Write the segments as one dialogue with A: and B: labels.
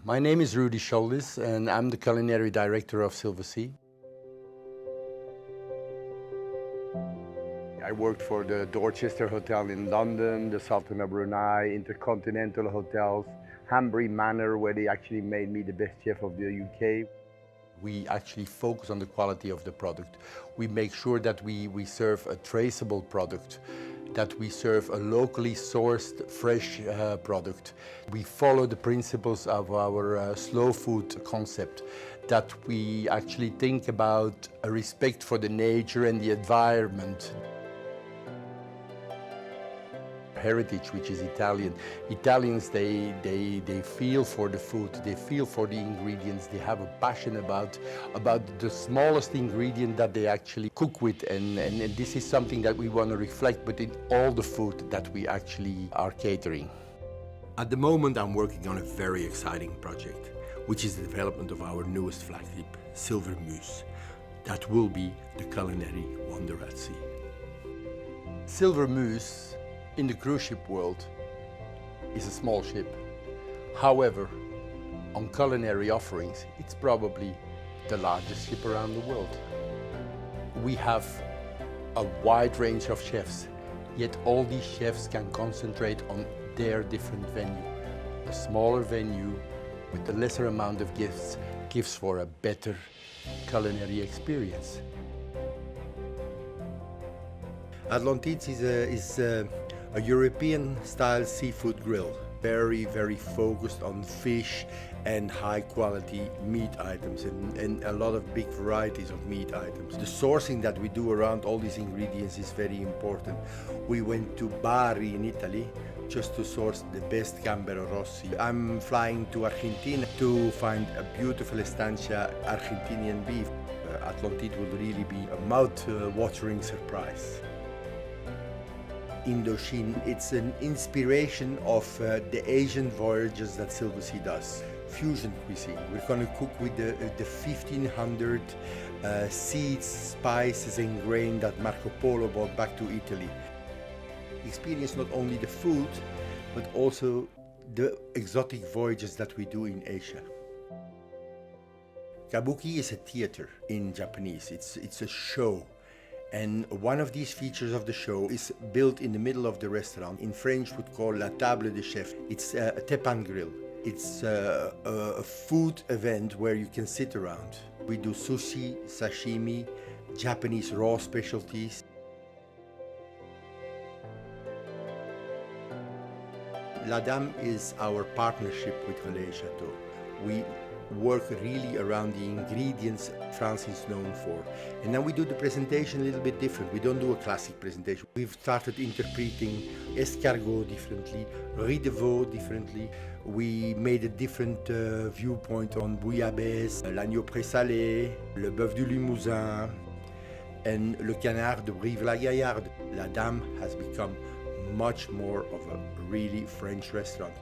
A: My name is Rudy Scholdes and I'm the Culinary Director of Silversea. I worked for the Dorchester Hotel in London, the Sultan of Brunei, Intercontinental Hotels, Hanbury Manor, where they actually made me the best chef of the UK. We actually focus on the quality of the product. We make sure that we serve a traceable product, that we serve a locally sourced, fresh product. We follow the principles of our slow food concept, that we actually think about a respect for the nature and the environment. Heritage, which is Italian. Italians, they feel for the food, they feel for the ingredients, they have a passion about the smallest ingredient that they actually cook with, and this is something that we want to reflect within all the food that we actually are catering. At the moment, I'm working on a very exciting project, which is the development of our newest flagship, Silver Muse, that will be the culinary wonder at sea. Silver Muse in the cruise ship world is a small ship. However, on culinary offerings, it's probably the largest ship around the world. We have a wide range of chefs, yet all these chefs can concentrate on their different venue. A smaller venue with a lesser amount of gifts gives for a better culinary experience. Atlantide is a European-style seafood grill, very, very focused on fish and high-quality meat items and a lot of big varieties of meat items. The sourcing that we do around all these ingredients is very important. We went to Bari in Italy just to source the best Gambero Rossi. I'm flying to Argentina to find a beautiful estancia Argentinian beef. Atlantide will really be a mouth-watering surprise. Indochine, it's an inspiration of the Asian voyages that Silversea does. Fusion cuisine. We're going to cook with the 1500 seeds, spices and grain that Marco Polo brought back to Italy. Experience not only the food, but also the exotic voyages that we do in Asia. Kabuki is a theater in Japanese. It's a show. And one of these features of the show is built in the middle of the restaurant. In French, would call la table de chef. It's a teppan grill. It's a food event where you can sit around. We do sushi, sashimi, Japanese raw specialties. La Dame is our partnership with Relais Chateaux. We work really around the ingredients France is known for. And now we do the presentation a little bit different. We don't do a classic presentation. We've started interpreting escargot differently, riz de veau differently. We made a different viewpoint on bouillabaisse, l'agneau présalé, le bœuf du Limousin, and le canard de Brive-la-Gaillarde. La Dame has become much more of a really French restaurant.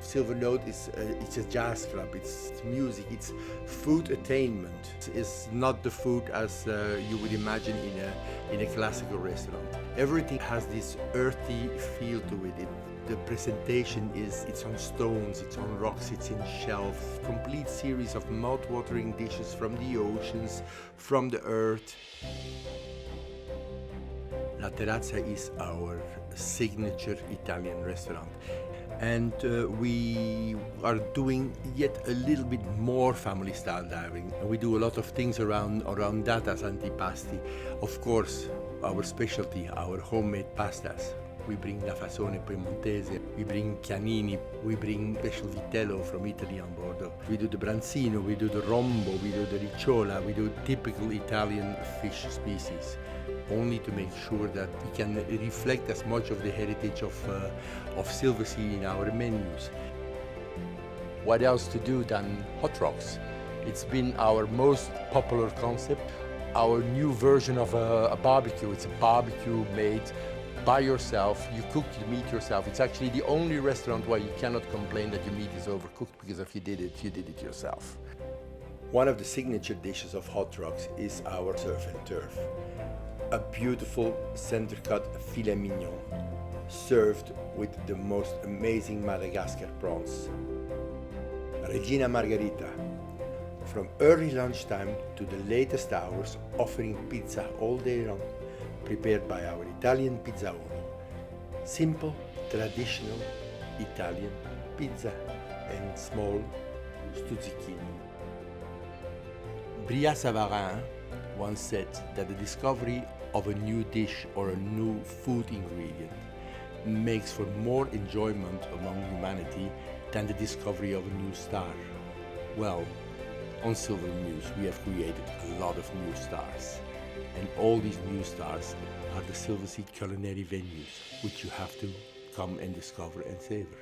A: Silver Note is it's a jazz club, it's music, it's food attainment. It's not the food as you would imagine in a classical restaurant. Everything has this earthy feel to it. The presentation it's on stones, it's on rocks, it's in shelves. Complete series of mouth-watering dishes from the oceans, from the earth. La Terrazza is our signature Italian restaurant. And we are doing yet a little bit more family style dining. And we do a lot of things around that as antipasti. Of course, our specialty, our homemade pastas. We bring la fassone piemontese, we bring chianini, we bring special vitello from Italy on board. We do the branzino, we do the rombo, we do the ricciola, we do typical Italian fish species. Only to make sure that we can reflect as much of the heritage of Silversea in our menus. What else to do than hot rocks? It's been our most popular concept. Our new version of a barbecue. It's a barbecue made by yourself. You cook the meat yourself. It's actually the only restaurant where you cannot complain that your meat is overcooked, because if you did it yourself. One of the signature dishes of Hot Rocks is our surf and turf. A beautiful center-cut filet mignon served with the most amazing Madagascar prawns. Regina Margherita. From early lunchtime to the latest hours, offering pizza all day long, prepared by our Italian pizzaono. Simple, traditional Italian pizza and small stuzzichini. Bria Savarin once said that the discovery of a new dish or a new food ingredient makes for more enjoyment among humanity than the discovery of a new star. Well, on Silver Muse we have created a lot of new stars, and all these new stars are the Silversea culinary venues, which you have to come and discover and savor.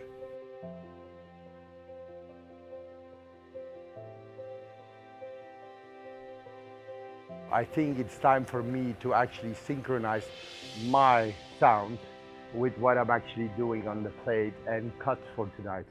B: I think it's time for me to actually synchronize my sound with what I'm actually doing on the plate and cut for tonight.